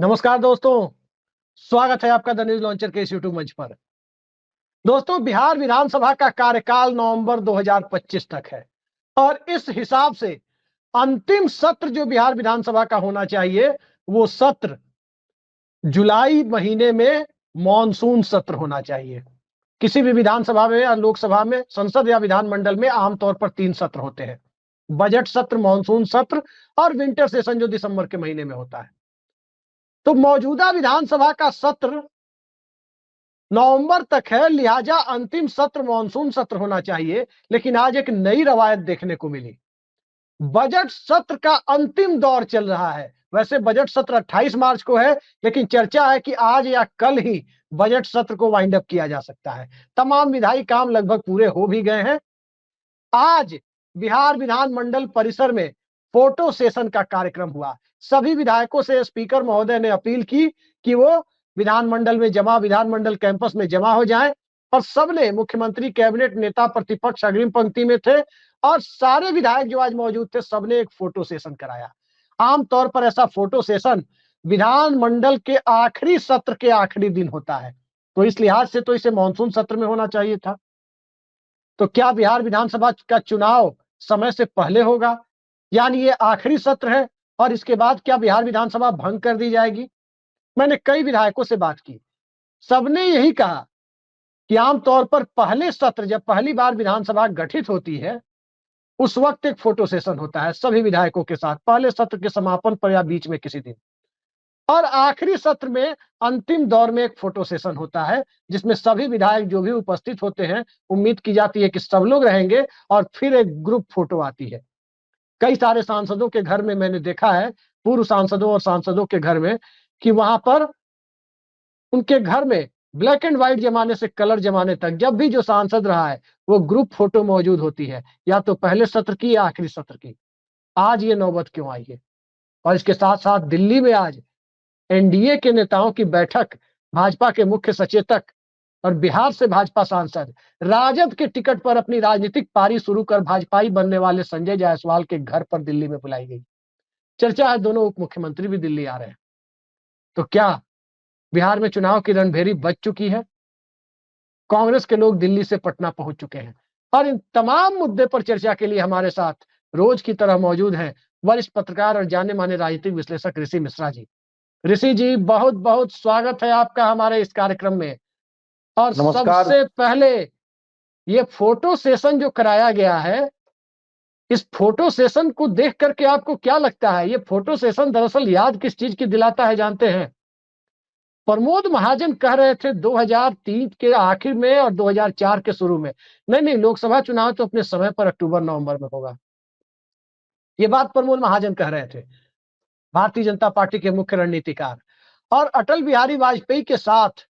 नमस्कार दोस्तों, स्वागत है आपका द न्यूज लॉन्चर के इस यूट्यूब मंच पर। दोस्तों, बिहार विधानसभा का कार्यकाल नवंबर 2025 तक है और इस हिसाब से अंतिम सत्र जो बिहार विधानसभा का होना चाहिए वो सत्र जुलाई महीने में मॉनसून सत्र होना चाहिए। किसी भी विधानसभा में या लोकसभा में, संसद या विधानमंडल में आमतौर पर 3 सत्र होते हैं: बजट सत्र, मॉनसून सत्र और विंटर सेशन जो दिसंबर के महीने में होता है। तो मौजूदा विधानसभा का सत्र नवंबर तक है, लिहाजा अंतिम सत्र मॉनसून सत्र होना चाहिए। लेकिन आज एक नई रवायत देखने को मिली। बजट सत्र का अंतिम दौर चल रहा है। वैसे बजट सत्र 28 मार्च को है, लेकिन चर्चा है कि आज या कल ही बजट सत्र को वाइंड अप किया जा सकता है। तमाम विधायी काम लगभग पूरे हो भी गए हैं। आज बिहार विधानमंडल परिसर में फोटो सेशन का कार्यक्रम हुआ। सभी विधायकों से स्पीकर महोदय ने अपील की कि वो विधानमंडल कैंपस में जमा हो जाएं और सबने, मुख्यमंत्री, कैबिनेट, नेता प्रतिपक्ष अग्रिम पंक्ति में थे और सारे विधायक जो आज मौजूद थे, सबने एक फोटो सेशन कराया। आमतौर पर ऐसा फोटो सेशन विधानमंडल के आखिरी सत्र के आखिरी दिन होता है, तो इस लिहाज से तो इसे मानसून सत्र में होना चाहिए था। तो क्या बिहार विधानसभा का चुनाव समय से पहले होगा? यानी ये आखिरी सत्र है और इसके बाद क्या बिहार विधानसभा भंग कर दी जाएगी? मैंने कई विधायकों से बात की, सबने यही कहा कि आमतौर पर पहले सत्र, जब पहली बार विधानसभा गठित होती है, उस वक्त एक फोटो सेशन होता है सभी विधायकों के साथ, पहले सत्र के समापन पर या बीच में किसी दिन। और आखिरी सत्र में अंतिम दौर में एक फोटो सेशन होता है जिसमें सभी विधायक जो भी उपस्थित होते हैं, उम्मीद की जाती है कि सब लोग रहेंगे और फिर एक ग्रुप फोटो आती है। कई सारे सांसदों के घर में मैंने देखा है, पूर्व सांसदों और सांसदों के घर में, कि वहां पर उनके घर में ब्लैक एंड व्हाइट जमाने से कलर जमाने तक जब भी जो सांसद रहा है वो ग्रुप फोटो मौजूद होती है, या तो पहले सत्र की या आखिरी सत्र की। आज ये नौबत क्यों आई है? और इसके साथ साथ दिल्ली में आज एनडीए के नेताओं की बैठक, भाजपा के मुख्य सचेतक और बिहार से भाजपा सांसद, राजद के टिकट पर अपनी राजनीतिक पारी शुरू कर भाजपाई बनने वाले संजय जायसवाल के घर पर दिल्ली में बुलाई गई। चर्चा है दोनों उप मुख्यमंत्री भी दिल्ली आ रहे हैं। तो क्या बिहार में चुनाव की रणभेरी बज चुकी है? कांग्रेस के लोग दिल्ली से पटना पहुंच चुके हैं और इन तमाम मुद्दे पर चर्चा के लिए हमारे साथ रोज की तरह मौजूद हैं वरिष्ठ पत्रकार और जाने माने राजनीतिक विश्लेषक ऋषि मिश्रा जी। ऋषि जी, बहुत बहुत स्वागत है आपका हमारे इस कार्यक्रम में। और नमस्कार। सबसे पहले ये फोटो सेशन जो कराया गया है, इस फोटो सेशन को देख करके आपको क्या लगता है? ये फोटो सेशन दरअसल याद किस चीज की दिलाता है जानते हैं? प्रमोद महाजन कह रहे थे 2003 के आखिर में और 2004 के शुरू में, नहीं, लोकसभा चुनाव तो अपने समय पर अक्टूबर नवंबर में होगा। ये बात प्रमोद महाजन कह रहे थे, भारतीय जनता पार्टी के मुख्य रणनीतिकार। और अटल बिहारी वाजपेयी के साथ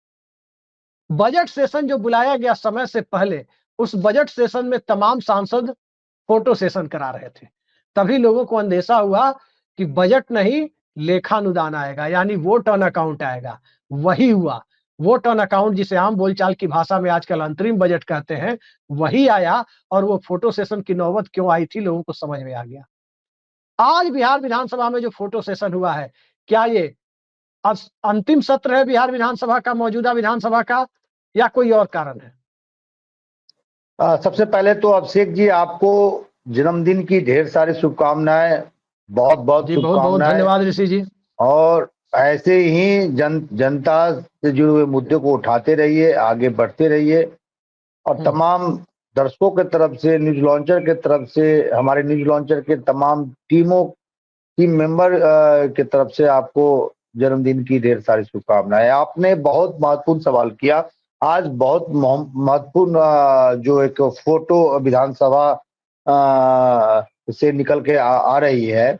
बजट सेशन जो बुलाया गया समय से पहले, उस बजट सेशन में तमाम सांसद फोटो सेशन करा रहे थे। तभी लोगों को अंदेशा हुआ कि बजट नहीं, लेखानुदान आएगा, यानी वोट ऑन अकाउंट आएगा। वही हुआ। वोट ऑन अकाउंट, जिसे आम बोलचाल की भाषा में आजकल अंतरिम बजट कहते हैं, वही आया। और वो फोटो सेशन की नौबत क्यों आई थी, लोगों को समझ में आ गया। आज बिहार विधानसभा में जो फोटो सेशन हुआ है, क्या ये अंतिम सत्र है बिहार विधानसभा का, मौजूदा विधानसभा का, या कोई और कारण है? सबसे पहले तो अभिषेक जी, आपको जन्मदिन की ढेर सारी शुभकामनाएं। बहुत बहुत जी, बहुत बहुत शुभकामनाएं। धन्यवाद ऋषि जी। और ऐसे ही जनता से जुड़े हुए मुद्दे को उठाते रहिए, आगे बढ़ते रहिए। और तमाम दर्शकों के तरफ से, न्यूज लॉन्चर के तरफ से, हमारे न्यूज लॉन्चर के तमाम टीम मेंबर के तरफ से आपको जन्मदिन की ढेर सारी शुभकामनाएं। आपने बहुत महत्वपूर्ण सवाल किया। आज बहुत महत्वपूर्ण जो एक फोटो विधानसभा से निकल के आ रही है।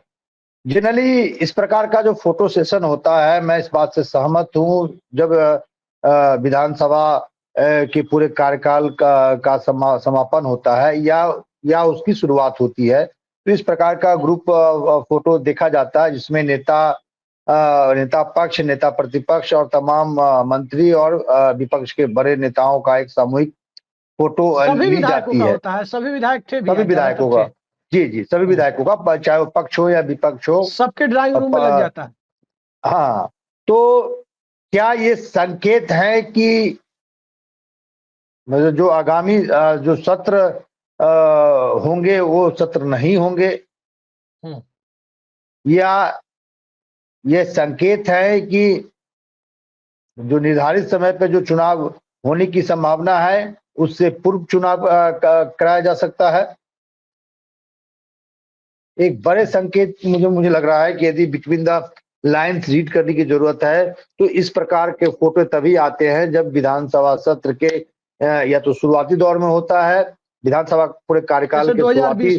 जनरली इस प्रकार का जो फोटो सेशन होता है, मैं इस बात से सहमत हूँ, जब विधानसभा के पूरे कार्यकाल का समापन होता है या उसकी शुरुआत होती है, तो इस प्रकार का ग्रुप फोटो देखा जाता है जिसमें नेता पक्ष, नेता प्रतिपक्ष और तमाम मंत्री और विपक्ष के बड़े नेताओं का एक सामूहिक फोटो ली जाती है। सभी विधायक थे, सभी विधायकों का, जी, सभी विधायकों का, चाहे वो पक्ष हो या विपक्ष हो, सबके ड्राइंग रूम में लग जाता है। हाँ, तो क्या ये संकेत है कि मतलब जो आगामी जो सत्र होंगे वो सत्र नहीं होंगे, या ये संकेत है कि जो निर्धारित समय पे जो चुनाव होने की संभावना है उससे पूर्व चुनाव कराया जा सकता है? एक बड़े संकेत मुझे लग रहा है कि यदि बिटवीन द लाइन्स रीड करने की जरूरत है तो इस प्रकार के फोटो तभी आते हैं जब विधानसभा सत्र के या तो शुरुआती दौर में होता है, विधानसभा पूरे कार्यकाल के शुरुआती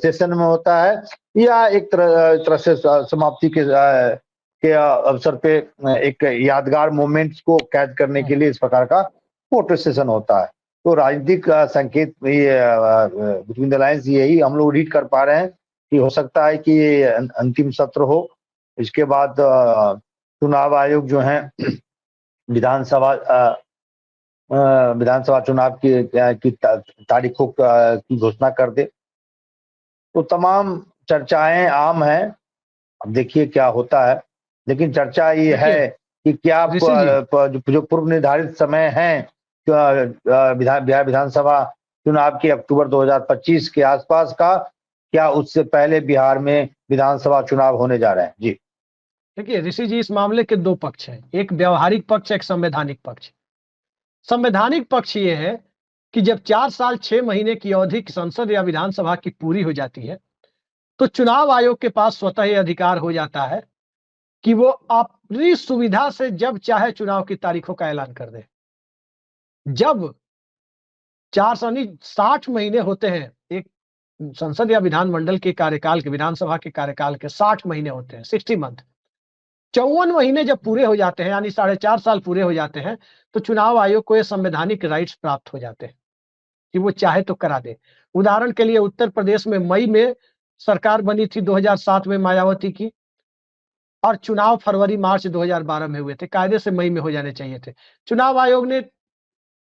सेशन में होता है, या एक तरह से समाप्ति के अवसर पे एक यादगार मोमेंट्स को कैद करने के लिए इस प्रकार का फोटो सेशन होता है। तो राजनीतिक संकेत बिटवीन द लाइन्स यही हम लोग रीड कर पा रहे हैं कि हो सकता है कि ये अंतिम सत्र हो। इसके बाद चुनाव आयोग जो है विधानसभा चुनाव की तारीखों की घोषणा कर दे, तो तमाम चर्चाएं आम हैं। अब देखिए क्या होता है, लेकिन चर्चा ये है कि क्या जो पूर्व निर्धारित समय है बिहार विधानसभा चुनाव के अक्टूबर 2025 के आसपास का, क्या उससे पहले बिहार में विधानसभा चुनाव होने जा रहे हैं? जी देखिए ऋषि जी, इस मामले के दो पक्ष हैं, एक व्यवहारिक पक्ष, एक संवैधानिक पक्ष। संवैधानिक पक्ष ये है कि जब 4 साल 6 महीने की अवधि संसद या विधानसभा की पूरी हो जाती है तो चुनाव आयोग के पास स्वतः ही अधिकार हो जाता है कि वो अपनी सुविधा से जब चाहे चुनाव की तारीखों का ऐलान कर दे। जब 60 महीने होते हैं एक संसद या विधानमंडल के कार्यकाल के, विधानसभा के कार्यकाल के 60 महीने होते हैं, 60 मंथ। 54 महीने जब पूरे हो जाते हैं, यानी 4.5 साल पूरे हो जाते हैं, तो चुनाव आयोग को ये संवैधानिक राइट्स प्राप्त हो जाते हैं कि वो चाहे तो करा दे। उदाहरण के लिए उत्तर प्रदेश में मई में सरकार बनी थी 2007 में मायावती की, और चुनाव फरवरी मार्च 2012 में हुए थे। कायदे से मई में हो जाने चाहिए थे। चुनाव आयोग ने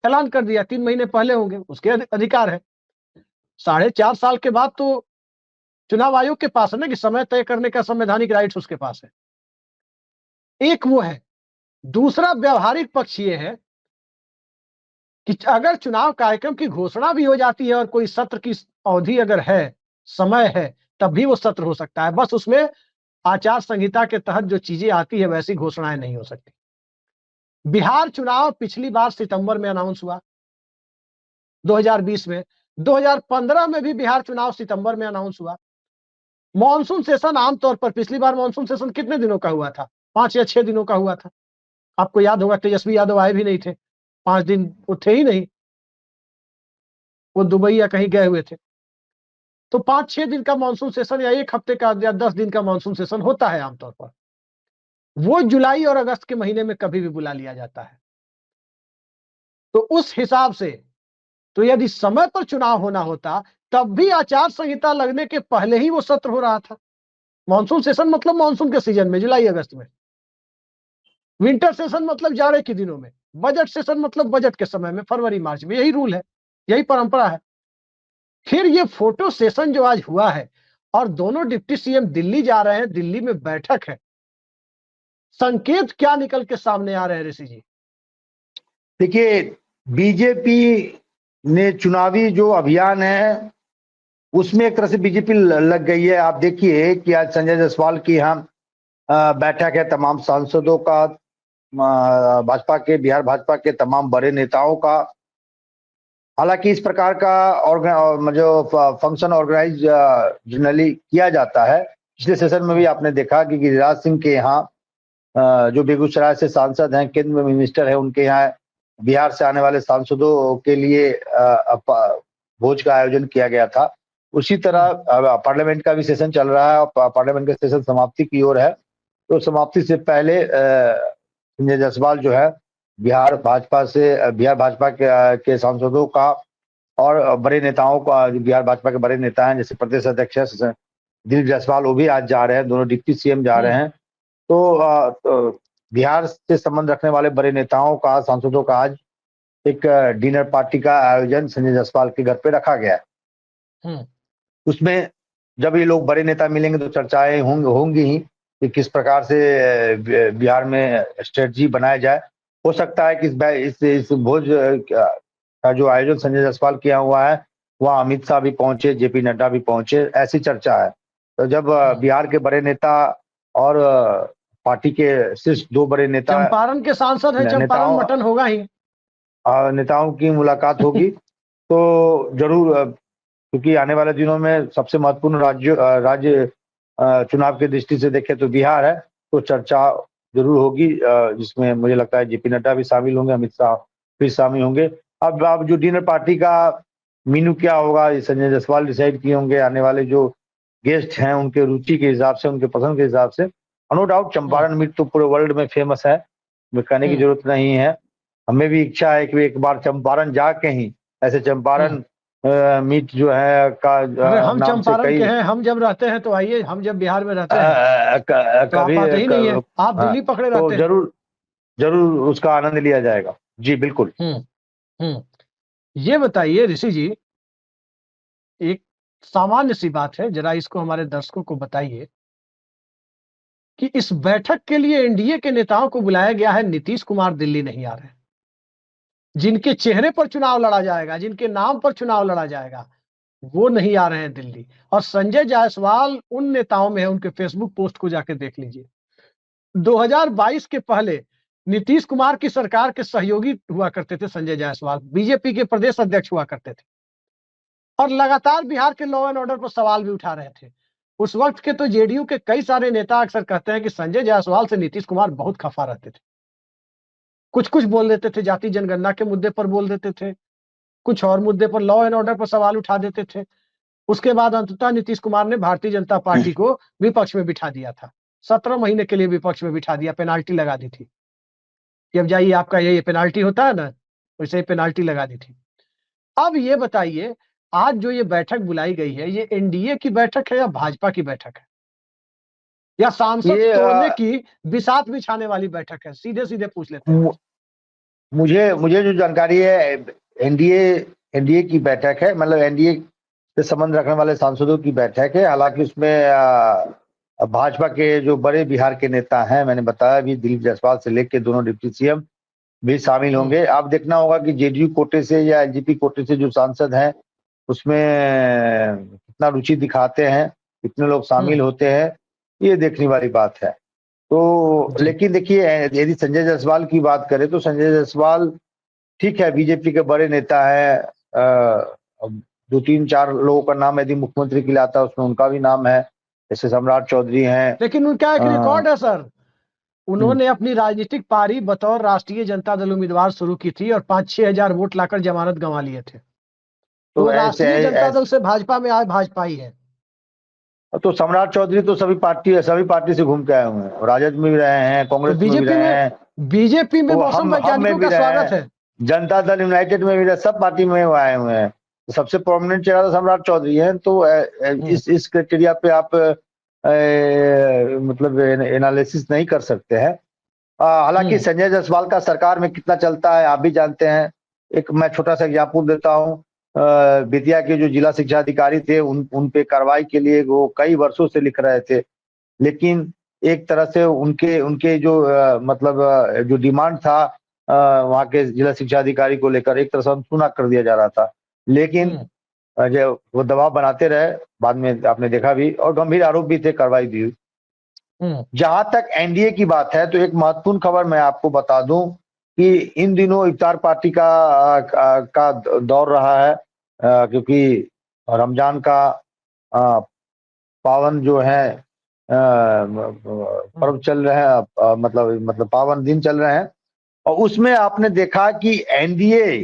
ऐलान कर दिया 3 महीने पहले होंगे, उसके अधिकार है। 4.5 साल के बाद तो चुनाव आयोग के पास है ना कि समय तय करने का संवैधानिक राइट्स उसके पास है। एक वो है। दूसरा व्यवहारिक पक्ष ये है कि अगर चुनाव कार्यक्रम की घोषणा भी हो जाती है और कोई सत्र की अवधि अगर है, समय है, तब भी वो सत्र हो सकता है। बस उसमें आचार संहिता के तहत जो चीजें आती है वैसी घोषणाएं नहीं हो सकती। बिहार चुनाव पिछली बार सितंबर में अनाउंस हुआ 2020 में, 2015 में भी बिहार चुनाव सितंबर में अनाउंस हुआ। मॉनसून सेशन आमतौर पर पिछली बार मॉनसून सेशन कितने दिनों का हुआ था? 5 या 6 दिनों का हुआ था। आपको याद होगा तेजस्वी यादव आए भी नहीं थे, 5 दिन वो थे ही नहीं, वो दुबई या कहीं गए हुए थे। तो 5-6 दिन का मॉनसून सेशन या 1 हफ्ते का या 10 दिन का मॉनसून सेशन होता है आमतौर पर। वो जुलाई और अगस्त के महीने में कभी भी बुला लिया जाता है। तो उस हिसाब से तो यदि समय पर चुनाव होना होता तब भी आचार संहिता लगने के पहले ही वो सत्र हो रहा था। मॉनसून सेशन मतलब मॉनसून के सीजन में, जुलाई अगस्त में। विंटर सेशन मतलब जाड़े के दिनों में। बजट सेशन मतलब बजट के समय में, फरवरी मार्च में। यही रूल है, यही परंपरा है। फिर ये फोटो सेशन जो आज हुआ है और दोनों डिप्टी सीएम दिल्ली जा रहे हैं, दिल्ली में बैठक है, संकेत क्या निकल के सामने आ रहे हैं ऋषि जी? देखिए, बीजेपी ने चुनावी जो अभियान है उसमें एक तरह से बीजेपी लग गई है। आप देखिए कि आज संजय जायसवाल की यहाँ बैठक है तमाम सांसदों का, भाजपा के, बिहार भाजपा के तमाम बड़े नेताओं का। हालांकि इस प्रकार का जो फंक्शन ऑर्गेनाइज जनरली किया जाता है। पिछले सेशन में भी आपने देखा कि गिरिराज सिंह के यहाँ जो बेगूसराय से सांसद हैं, केंद्र में मिनिस्टर है, उनके यहाँ बिहार से आने वाले सांसदों के लिए भोज का आयोजन किया गया था। उसी तरह पार्लियामेंट का भी सेशन चल रहा है और पार्लियामेंट का सेशन समाप्ति की ओर है। तो समाप्ति से पहले संजय जायसवाल जो है बिहार भाजपा के सांसदों का और बड़े नेताओं का, जो बिहार भाजपा के बड़े नेता हैं जैसे प्रदेश अध्यक्ष दिलीप जायसवाल, वो भी आज जा रहे हैं। दोनों डिप्टी सीएम जा रहे हैं। तो बिहार से संबंध रखने वाले बड़े नेताओं का, सांसदों का आज एक डिनर पार्टी का आयोजन संजय जायसवाल के घर पे रखा गया है। उसमें जब ये लोग बड़े नेता मिलेंगे तो चर्चाएं होंगी ही। कि किस प्रकार से बिहार में स्ट्रेटजी बनाया जाए। हो सकता है कि इस भोज का जो आयोजन संजय जायसवाल किया हुआ है वहाँ अमित शाह भी पहुंचे, जेपी नड्डा भी पहुंचे, ऐसी चर्चा है। तो जब बिहार के बड़े नेता और पार्टी के शीर्ष 2 बड़े चंपारण के सांसद है, चंपारण मटन होगा ही, नेताओं की मुलाकात होगी तो जरूर, क्योंकि आने वाले दिनों में सबसे महत्वपूर्ण राज्य चुनाव की दृष्टि से देखें तो बिहार है, तो चर्चा जरूर होगी, जिसमें मुझे लगता है जेपी नड्डा भी शामिल होंगे, अमित शाह भी शामिल होंगे। अब जो डिनर पार्टी का मेनू क्या होगा, ये संजय जायसवाल डिसाइड किए होंगे। आने वाले जो गेस्ट हैं उनके रुचि के हिसाब से, उनके पसंद के हिसाब से। नो डाउट चंपारण मीट तो पूरे वर्ल्ड में फेमस है, कहने की जरूरत नहीं है। हमें भी इच्छा है कि एक बार चंपारण जाके ही ऐसे चंपारण मीट जो है का अरे हम नाम से चंपारण कई के हैं, हम जब रहते हैं तो आइए, हम जब बिहार में रहते हैं तो आप कभी आते ही नहीं है, आप हाँ, दिल्ली पकड़े तो रहते हैं। जरूर उसका आनंद लिया जाएगा जी, बिल्कुल। हम्म ये बताइए ऋषि जी, एक सामान्य सी बात है, जरा इसको हमारे दर्शकों को बताइए कि इस बैठक के लिए एनडीए के नेताओं को बुलाया गया है, नीतीश कुमार दिल्ली नहीं आ रहे, जिनके चेहरे पर चुनाव लड़ा जाएगा, जिनके नाम पर चुनाव लड़ा जाएगा, वो नहीं आ रहे हैं दिल्ली। और संजय जायसवाल उन नेताओं में है, उनके फेसबुक पोस्ट को जाके देख लीजिए। 2022 के पहले नीतीश कुमार की सरकार के सहयोगी हुआ करते थे संजय जायसवाल, बीजेपी के प्रदेश अध्यक्ष हुआ करते थे और लगातार बिहार के लॉ एंड ऑर्डर पर सवाल भी उठा रहे थे। उस वक्त के तो जेडीयू के कई सारे नेता अक्सर कहते हैं कि संजय जायसवाल से नीतीश कुमार बहुत खफा रहते थे। कुछ कुछ बोल देते थे, जाति जनगणना के मुद्दे पर बोल देते थे, कुछ और मुद्दे पर, लॉ एंड ऑर्डर पर सवाल उठा देते थे। उसके बाद अंततः नीतीश कुमार ने भारतीय जनता पार्टी को विपक्ष में बिठा दिया था, 17 महीने के लिए विपक्ष में बिठा दिया, पेनाल्टी लगा दी थी कि अब जाइए, आपका ये पेनाल्टी होता है ना, वैसे ही पेनाल्टी लगा दी थी। अब ये बताइए, आज जो ये बैठक बुलाई गई है, ये एनडीए की बैठक है या भाजपा की बैठक है, या सांसद ये तोड़ने की बिसात बिछाने वाली बैठक है? सीधे सीधे पूछ लेते हैं। मुझे जो जानकारी है एनडीए एनडीए की बैठक है, मतलब एनडीए से संबंध रखने वाले सांसदों की बैठक है। हालांकि उसमें भाजपा के जो बड़े बिहार के नेता हैं, मैंने बताया भी, दिलीप जायसवाल से लेकर दोनों डिप्टी सीएम भी शामिल होंगे। अब देखना होगा कि जेडीयू कोटे से या एलजेपी कोटे से जो सांसद हैं उसमें कितना रुचि दिखाते हैं, कितने लोग शामिल होते हैं, ये देखने वाली बात है। तो लेकिन देखिए, यदि संजय जायसवाल की बात करें तो संजय जायसवाल ठीक है, बीजेपी के बड़े नेता है, 2-3-4 लोगों का नाम यदि मुख्यमंत्री के लिए आता है उसमें उनका भी नाम है, जैसे सम्राट चौधरी हैं। लेकिन उनका एक रिकॉर्ड है सर, उन्होंने अपनी राजनीतिक पारी बतौर राष्ट्रीय जनता दल उम्मीदवार शुरू की थी और 5-6 हजार वोट लाकर जमानत गंवा लिए थे। तो राष्ट्रीय जनता दल से भाजपा में आए, भाजपा ही है। तो सम्राट चौधरी तो सभी पार्टी से घूम के आए हुए हैं, राजद में भी रहे हैं, कांग्रेस में भी रहे हैं, बीजेपी में तो मौसम वैज्ञानिकों का स्वागत है, जनता दल यूनाइटेड में भी रहे, सब पार्टी में वो आए हुए हैं। सबसे प्रोमिनेंट चेहरा तो सम्राट चौधरी है। तो इस क्राइटेरिया पे आप मतलब एनालिसिस नहीं कर सकते हैं। हालांकि संजय जायसवाल का सरकार में कितना चलता है आप भी जानते हैं। एक मैं छोटा सा एग्जाम्पल देता हूँ, बेतिया के जो जिला शिक्षा अधिकारी थे उन पे कार्रवाई के लिए वो कई वर्षों से लिख रहे थे, लेकिन एक तरह से उनके जो मतलब जो डिमांड था वहाँ के जिला शिक्षा अधिकारी को लेकर, एक तरह से अनसुना कर दिया जा रहा था। लेकिन जो वो दबाव बनाते रहे, बाद में आपने देखा भी, और गंभीर आरोप भी थे, कार्रवाई भी हुई। जहां तक एनडीए की बात है तो एक महत्वपूर्ण खबर मैं आपको बता दूं कि इन दिनों इफ्तार पार्टी का दौर रहा है, क्योंकि रमजान का पावन जो है पर्व चल रहे हैं, मतलब पावन दिन चल रहे हैं, और उसमें आपने देखा कि एनडीए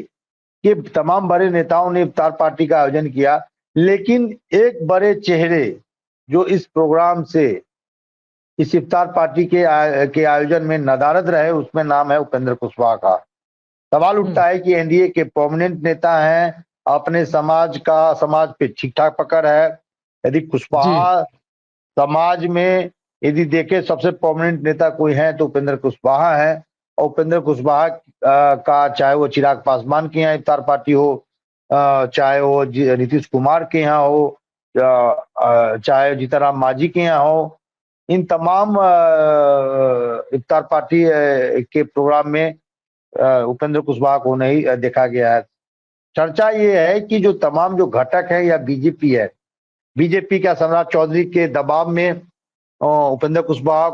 के तमाम बड़े नेताओं ने इफ्तार पार्टी का आयोजन किया, लेकिन एक बड़े चेहरे जो इस प्रोग्राम से, इस इफ्तार पार्टी के आयोजन में नदारद रहे, उसमें नाम है उपेंद्र कुशवाहा का। सवाल उठता है कि एनडीए के प्रोमिनेंट नेता हैं, अपने समाज पे ठीक ठाक पकड़ है। यदि कुशवाहा समाज में यदि देखे सबसे प्रोमिनेंट नेता कोई है तो उपेंद्र कुशवाहा है। और उपेंद्र कुशवाहा का चाहे वो चिराग पासवान के यहाँ इफ्तार पार्टी हो, चाहे वो नीतीश कुमार के यहाँ हो, चाहे जीतन राम मांझी के यहाँ हो, इन तमाम इफ्तार पार्टी के प्रोग्राम में उपेंद्र कुशवाहा को नहीं देखा गया है। चर्चा ये है कि जो तमाम जो घटक है या बीजेपी है, बीजेपी का सम्राट चौधरी के दबाव में उपेंद्र कुशवाहा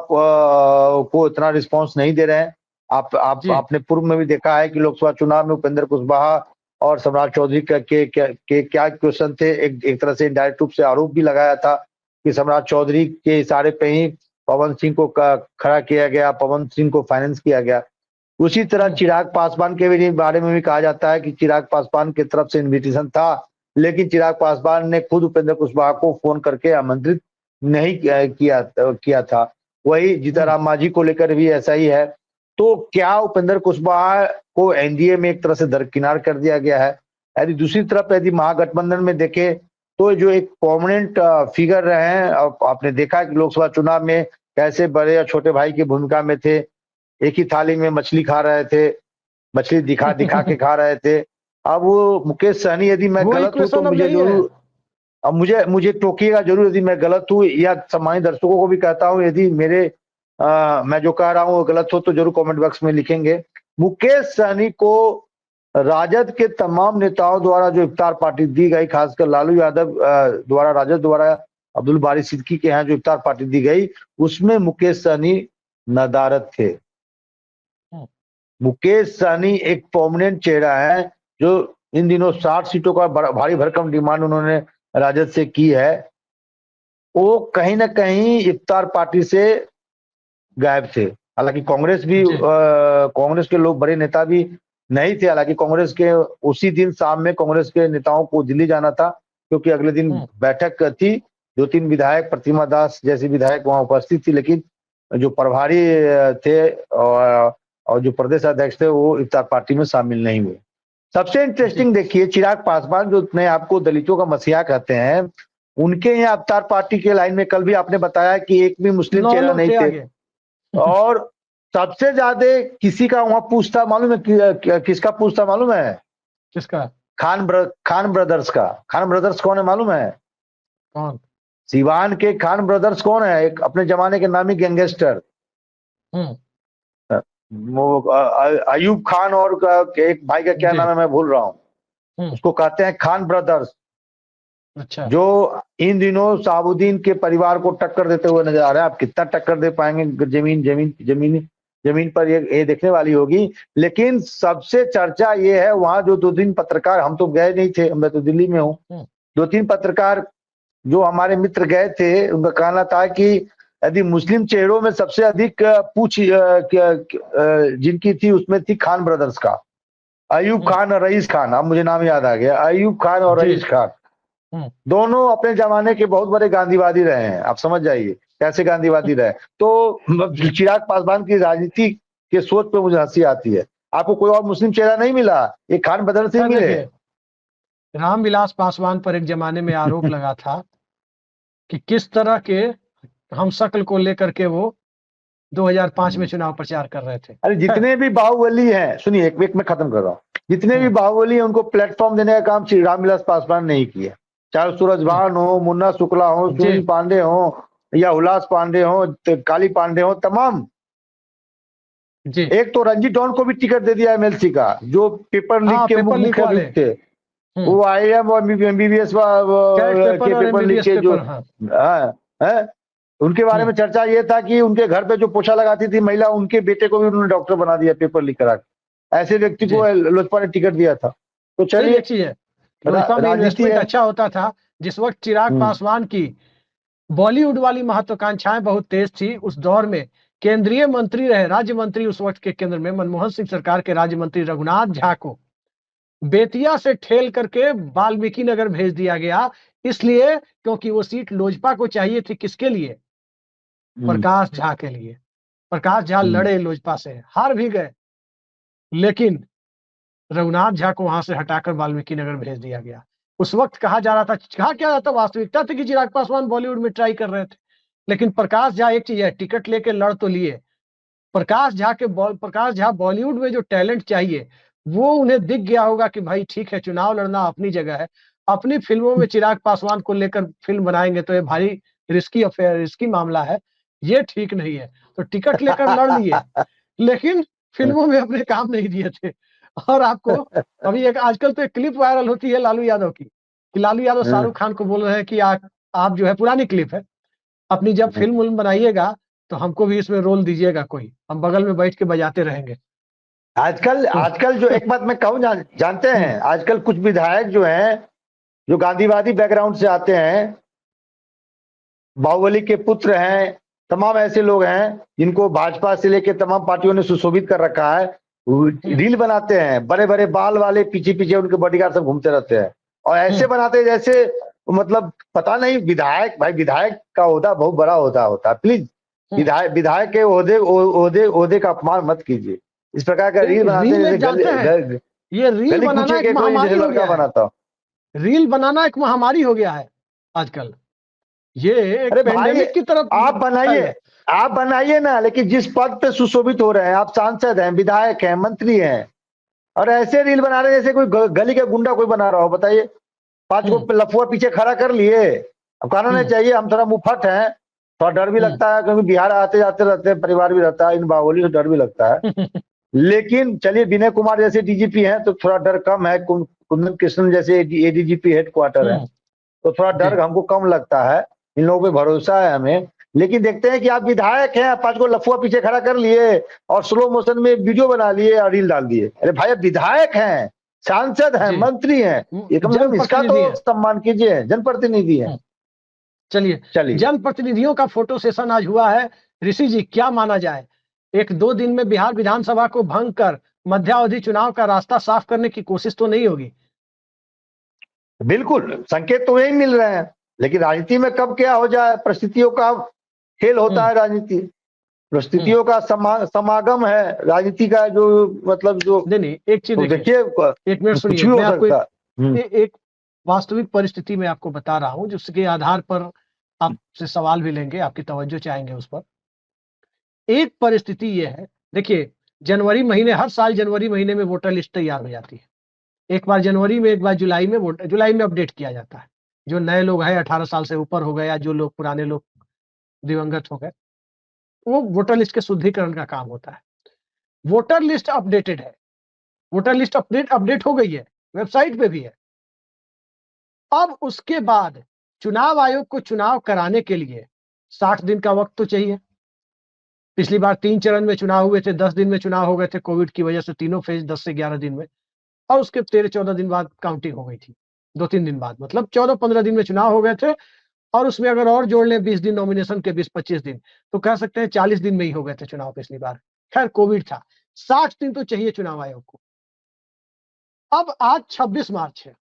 को इतना रिस्पांस नहीं दे रहे हैं। आपने पूर्व में भी देखा है कि लोकसभा चुनाव में उपेंद्र कुशवाहा और सम्राट चौधरी के क्या क्वेश्चन थे। एक तरह से इनडायरेक्ट रूप से आरोप भी लगाया था कि सम्राट चौधरी के इशारे पे ही पवन सिंह को खड़ा किया गया, पवन सिंह को फाइनेंस किया गया। उसी तरह चिराग पासवान के बारे में भी कहा जाता है कि चिराग पासवान की तरफ से इन्विटेशन था, लेकिन चिराग पासवान ने खुद उपेंद्र कुशवाहा को फोन करके आमंत्रित नहीं किया था। वही जीतनराम मांझी को लेकर भी ऐसा ही है। तो क्या उपेंद्र कुशवाहा को एनडीए में एक तरह से दरकिनार कर दिया गया है? यदि दूसरी तरफ यदि महागठबंधन में देखे तो जो एक प्रोमिनेंट फिगर रहे हैं, आपने देखा कि लोकसभा चुनाव में कैसे बड़े या छोटे भाई की भूमिका में थे, एक ही थाली में मछली खा रहे थे, मछली दिखा के खा रहे थे। अब वो मुकेश सहनी, यदि मैं गलत हूं तो मुझे जरूर, अब मुझे टोकिएगा जरूर यदि मैं गलत हूँ, या सम्मानित दर्शकों को भी कहता हूँ यदि मैं जो कह रहा हूँ गलत हो तो जरूर कमेंट बॉक्स में लिखेंगे। मुकेश सहनी को राजद के तमाम नेताओं द्वारा जो इफ्तार पार्टी दी गई, खासकर लालू यादव द्वारा, राजद द्वारा अब्दुल बारी सिद्दीकी के यहाँ जो इफ्तार पार्टी दी गई, उसमें मुकेश सहनी नदारद थे। मुकेश सहनी एक प्रोमिनेंट चेहरा है जो इन दिनों 60 सीटों का भारी भरकम डिमांड उन्होंने राजद से की है। वो कहीं ना कहीं इफ्तार पार्टी से गायब थे। हालांकि कांग्रेस के लोग, बड़े नेता भी नहीं थे। हालांकि कांग्रेस के उसी दिन शाम में कांग्रेस के नेताओं को दिल्ली जाना था, क्योंकि अगले दिन बैठक थी। 2-3 विधायक, प्रतिमा दास जैसी विधायक वहां उपस्थित थी, लेकिन जो प्रभारी थे और जो प्रदेश अध्यक्ष थे वो इफ्तार पार्टी में शामिल नहीं हुए। सबसे इंटरेस्टिंग देखिए, चिराग पासवान जो अपने आपको दलितों का मसीहा कहते हैं, उनके यहाँ इफ्तार पार्टी के लाइन में कल भी आपने बताया कि एक भी मुस्लिम चेहरा नहीं थे। और सबसे ज्यादा किसी का वहां पूछता मालूम है, किसका पूछता मालूम है? किसका? खान ब्रदर्स का। खान ब्रदर्स कौन है मालूम है? कौन? सिवान के खान ब्रदर्स कौन है? एक अपने जमाने के नामी गैंगस्टर, वो अयूब खान, और एक भाई का क्या नाम है मैं भूल रहा हूँ, उसको कहते हैं खान ब्रदर्स। अच्छा। जो इन दिनों शहाबुद्दीन के परिवार को टक्कर देते हुए नजर आ रहा है। आप कितना टक्कर दे पाएंगे जमीन पर, ये देखने वाली होगी। लेकिन सबसे चर्चा ये है, वहां जो 2-3 पत्रकार, हम तो गए नहीं थे, मैं तो दिल्ली में हूँ, 2-3 पत्रकार जो हमारे मित्र गए थे, उनका कहना था कि यदि मुस्लिम चेहरों में सबसे अधिक पूछ जिनकी थी उसमें थी खान ब्रदर्स का, अयूब खान और रईस खान। अब मुझे नाम याद आ गया, अयूब खान और रईस खान। दोनों अपने जमाने के बहुत बड़े गांधीवादी रहे हैं। आप समझ जाइए कैसे गांधीवादी रहे। तो चिराग पासवान की राजनीति के सोच पे मुझे हंसी आती है। आपको कोई और मुस्लिम चेहरा नहीं मिला? ये खान ब्रदर्स से मिले। रामविलास पासवान पर एक जमाने में आरोप लगा था कि किस तरह के हम शक्ल को लेकर के वो 2005 में चुनाव प्रचार कर रहे थे। अरे जितने भी बाहुबली हैं, सुनिए एक मैं खत्म कर रहा हूँ, जितने भी बाहुबली हैं उनको प्लेटफॉर्म देने का काम श्री रामविलास पासवान नहीं किया। चाहे सूरजभान हो, मुन्ना शुक्ला हो, सुनील पांडे हो, या उल्लास पांडे हो, काली पांडे हो, तमाम। एक तो रंजीत डॉन को भी टिकट दे दिया एमएलसी का, जो पेपर लीक के मुख्य थे। वो IIM और MBBS के पेपर लीक के जो है, उनके बारे में चर्चा ये था कि उनके घर पे जो पोछा लगाती थी महिला, उनके बेटे को भी उन्होंने डॉक्टर बना दिया पेपर लीक करा के। ऐसे व्यक्ति को लोजपा ने टिकट दिया था। तो चलिए, राजनीति अच्छा होता था। जिस वक्त चिराग पासवान की बॉलीवुड वाली महत्वाकांक्षाएं बहुत तेज थी, उस दौर में केंद्रीय मंत्री रहे, राज्य मंत्री उस वक्त के केंद्र में मनमोहन सिंह सरकार के राज्य मंत्री रघुनाथ झा को बेतिया से ठेल करके वाल्मीकि नगर भेज दिया गया, इसलिए क्योंकि वो सीट लोजपा को चाहिए थी। किसके लिए? प्रकाश झा के लिए। प्रकाश झा लड़े लोजपा से, हार भी गए, लेकिन रघुनाथ झा को वहां से हटाकर वाल्मीकि नगर भेज दिया गया। उस वक्त कहा जा रहा था, कहा क्या जाता, वास्तविकता थी कि चिराग पासवान बॉलीवुड में ट्राई कर रहे थे। लेकिन प्रकाश झा, एक चीज है, टिकट लेके लड़ तो लिए, प्रकाश झा बॉलीवुड में जो टैलेंट चाहिए वो उन्हें दिख गया होगा कि भाई ठीक है, चुनाव लड़ना अपनी जगह है, अपनी फिल्मों में चिराग पासवान को लेकर फिल्म बनाएंगे तो ये भारी रिस्की अफेयर, रिस्की मामला है, ये ठीक नहीं है, तो टिकट लेकर लड़ लिए, लेकिन फिल्मों में अपने काम नहीं दिए थे। और आपको अभी एक आजकल तो एक क्लिप वायरल होती है लालू यादव की, कि लालू यादव शाहरुख खान को बोल रहे हैं कि आप जो है, पुरानी क्लिप है, अपनी जब फिल्म उल्म बनाइएगा तो हमको भी इसमें रोल दीजिएगा कोई, हम बगल में बैठ के बजाते रहेंगे। आजकल तो आजकल जो एक बात मैं कहूँ जानते हैं, आजकल कुछ विधायक जो हैं, जो गांधीवादी बैकग्राउंड से आते हैं, बाहुबली के पुत्र हैं, तमाम ऐसे लोग हैं जिनको भाजपा से लेकर तमाम पार्टियों ने सुशोभित कर रखा है, रील बनाते हैं, बड़े बड़े बाल वाले, पीछे पीछे उनके बॉडीगार्ड सब घूमते रहते हैं, और ऐसे बनाते हैं जैसे मतलब पता नहीं, विधायक भाई, विधायक का ओहदा बहुत बड़ा ओहदा होता है। प्लीज विधायक के ओहदे का अपमान मत कीजिए। इस प्रकार का रील बनाते हैं जैसे ये रील बनाना एक महामारी हो गया है। रील बनाना एक महामारी हो गया है आजकल, ये एक पेंडेमिक की तरफ। आप बनाइए ना, लेकिन जिस पद पे सुशोभित हो रहे हैं, आप सांसद हैं, विधायक हैं, मंत्री हैं, और ऐसे रील बना रहे हैं जैसे कोई गली का गुंडा कोई बना रहा हो। बताइए, 5 को लफुआ पीछे खड़ा कर लिए, अब कहना नहीं चाहिए हम थोड़ा मुफ्त हैं, थोड़ा डर भी लगता है, क्योंकि बिहार आते जाते रहते हैं, परिवार भी रहता है, इन बाहुबली से डर भी लगता है। लेकिन चलिए, विनय कुमार जैसे डीजीपी हैं तो थोड़ा डर कम है, कुंदन कृष्णन जैसे एडीजीपी हेडक्वार्टर है तो थोड़ा डर हमको कम लगता है, इन लोगों पे भरोसा है हमें। लेकिन देखते हैं कि आप विधायक हैं, 5 को लफुआ पीछे खड़ा कर लिए और स्लो मोशन में वीडियो बना लिए और रील डाल दिए। अरे भाई, विधायक हैं, सांसद हैं, मंत्री हैं, ये कम से कम इसका तो सम्मान कीजिए, जनप्रतिनिधि है। चलिए, जनप्रतिनिधियों का फोटो सेशन आज हुआ है। ऋषि जी, क्या माना जाए, 1-2 दिन में बिहार विधानसभा को भंग कर मध्यावधि चुनाव का रास्ता साफ करने की कोशिश तो नहीं होगी? बिल्कुल, संकेत तो यही मिल रहे हैं, लेकिन राजनीति में कब क्या हो जाए, परिस्थितियों का खेल होता है राजनीति, परिस्थितियों का समागम है राजनीति का, जो मतलब जो नहीं, एक चीज देखिए, एक मिनट सुनिए, मैं आपको एक वास्तविक परिस्थिति में आपको बता रहा हूं, जिसके आधार पर आपसे सवाल भी लेंगे, आपकी तवज्जो चाहेंगे उस पर। एक परिस्थिति यह है, देखिए, जनवरी महीने, हर साल जनवरी महीने में वोटर लिस्ट तैयार हो जाती है। एक बार जनवरी में, एक बार जुलाई में अपडेट किया जाता है। जो नए लोग हैं, 18 साल से ऊपर हो गए, या जो लोग पुराने लोग दिवंगत हो गए, वो वोटर लिस्ट के शुद्धिकरण का काम होता है। वोटर लिस्ट अपडेटेड है, वोटर लिस्ट अपडेट हो गई है, वेबसाइट पे भी है। अब उसके बाद चुनाव आयोग को चुनाव कराने के लिए 60 दिन का वक्त तो चाहिए। पिछली बार 3 चरण में चुनाव हुए थे, 10 दिन में चुनाव हो गए थे कोविड की वजह से, तीनों फेज 10 से 11 दिन में, और उसके 13-14 दिन बाद काउंटिंग हो गई थी, 2-3 दिन बाद, मतलब 14-15 दिन में चुनाव हो गए थे। और उसमें अगर और जोड़ लें 20 दिन नॉमिनेशन के, 20-25 दिन, तो कह सकते हैं 40 दिन में ही हो गए थे चुनाव पिछली बार। खैर, कोविड था, 60 दिन तो चाहिए चुनाव आयोग को। अब आज 26 मार्च है,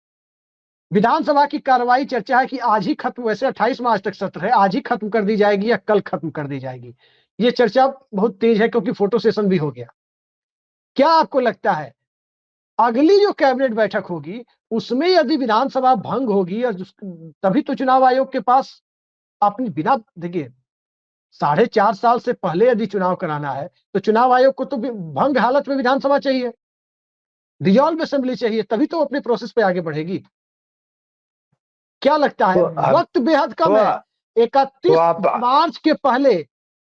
विधानसभा की कार्रवाई, चर्चा है कि आज ही खत्म, वैसे 28 मार्च तक सत्र है, आज ही खत्म कर दी जाएगी या कल खत्म कर दी जाएगी, ये चर्चा बहुत तेज है, क्योंकि फोटो सेशन भी हो गया। क्या आपको लगता है अगली जो कैबिनेट बैठक होगी, उसमें यदि विधानसभा भंग होगी, और तभी तो चुनाव आयोग के पास अपनी, बिना, देखिए, 4.5 साल से पहले यदि चुनाव कराना है तो चुनाव आयोग को तो भंग हालत में विधानसभा चाहिए, डिसॉल्व असेंबली चाहिए, तभी तो अपने प्रोसेस पे आगे बढ़ेगी। क्या लगता है? वक्त बेहद कम है, 31 मार्च के पहले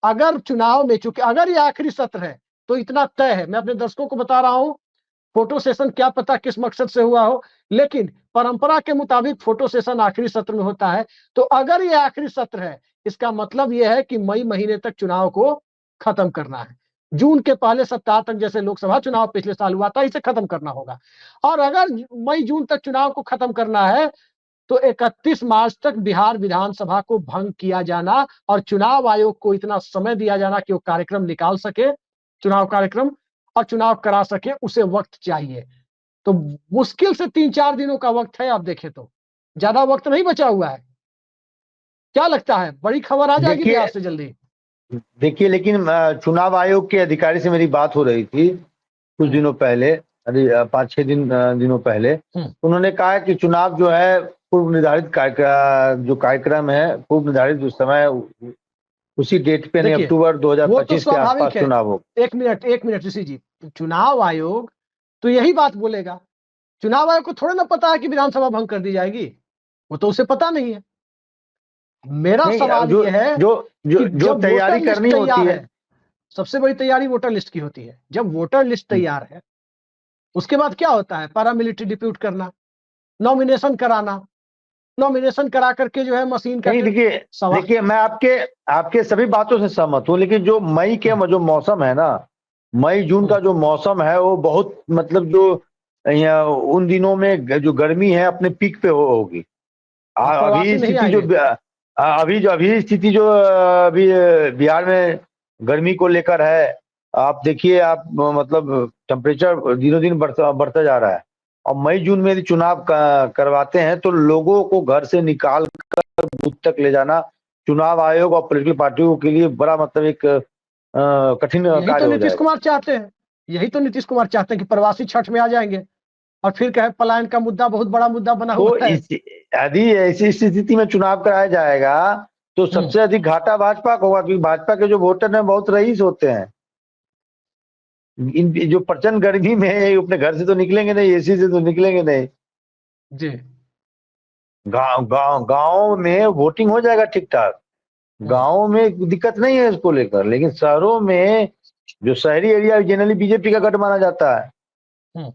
अगर चुनाव में, चूंकि अगर ये आखिरी सत्र है तो इतना तय है, मैं अपने दर्शकों को बता रहा हूं, फोटो सेशन क्या पता किस मकसद से हुआ हो, लेकिन परंपरा के मुताबिक फोटो सेशन आखिरी सत्र में होता है। तो अगर ये आखिरी सत्र है, इसका मतलब यह है कि मई महीने तक चुनाव को खत्म करना है, जून के पहले सप्ताह तक, जैसे लोकसभा चुनाव पिछले साल हुआ था, इसे खत्म करना होगा। और अगर मई जून तक चुनाव को खत्म करना है तो 31 मार्च तक बिहार विधानसभा को भंग किया जाना, और चुनाव आयोग को इतना समय दिया जाना कि वो कार्यक्रम निकाल सके, चुनाव कार्यक्रम, और चुनाव करा सके, उसे वक्त चाहिए। तो मुश्किल से 3-4 दिनों का वक्त है, आप देखें तो ज्यादा वक्त नहीं बचा हुआ है। क्या लगता है, बड़ी खबर आ जाएगी बिहार से जल्दी? देखिए, लेकिन चुनाव आयोग के अधिकारी से मेरी बात हो रही थी कुछ दिनों पहले, अरे 5-6 दिनों पहले, उन्होंने कहा कि चुनाव जो है पूर्व निर्धारित जो कार्यक्रम है, पूर्व निर्धारित जो समय, उसी डेट पे नहीं, अक्टूबर 2025 के आसपास चुनाव हो। एक मिनट ऋषि जी, चुनाव आयोग तो यही बात बोलेगा। चुनाव आयोग को थोड़ा ना पता है कि विधानसभा भंग कर दी जाएगी, वो तो उसे पता नहीं है। मेरा नहीं, सवाल जो ये है जो जो कि जो जब तैयारी वोटर लिस्ट करनी होती तैयार है, है, सबसे बड़ी तैयारी वोटर लिस्ट की होती है। जब वोटर लिस्ट तैयार है, उसके बाद क्या होता है? पैरामिलिट्री डिप्यूट करना, नॉमिनेशन कराना, नॉमिनेशन करा करके जो है मशीन का नहीं देखिए, सवा देखिए मैं आपके आपके सभी बातों से सहमत हूँ, लेकिन जो मई के जो मौसम है ना, मई जून का जो मौसम है वो बहुत मतलब जो उन दिनों में जो गर्मी है अपने पीक पे होगी। प्रवासी अभी नहीं स्थिति जो आएंगे। अभी स्थिति जो अभी बिहार में गर्मी को लेकर है, आप देखिए, आप मतलब टेम्परेचर दिनों दिन बढ़ता बढ़ता जा रहा है। और मई जून में यदि चुनाव करवाते हैं तो लोगों को घर से निकाल कर बूथ तक ले जाना चुनाव आयोग और पॉलिटिकल पार्टियों के लिए बड़ा मतलब एक कठिन यही तो कार्य हो नीतीश जाएगा। कुमार चाहते हैं, यही तो नीतीश कुमार चाहते हैं कि प्रवासी छठ में आ जाएंगे और फिर कहे पलायन का मुद्दा बहुत बड़ा मुद्दा बना तो हुआ है। इस यदि ऐसी स्थिति में चुनाव कराया जाएगा तो सबसे अधिक घाटा भाजपा को होगा, क्योंकि भाजपा के जो वोटर हैं बहुत रईस होते हैं। इन जो प्रचंड गर्मी में अपने घर से तो निकलेंगे नहीं, एसी से तो निकलेंगे नहीं। जी। गांव गांव गांव में वोटिंग हो जाएगा ठीक ठाक, गांव में दिक्कत नहीं है इसको लेकर, लेकिन शहरों में जो शहरी एरिया जनरली बीजेपी का गढ़ माना जाता है,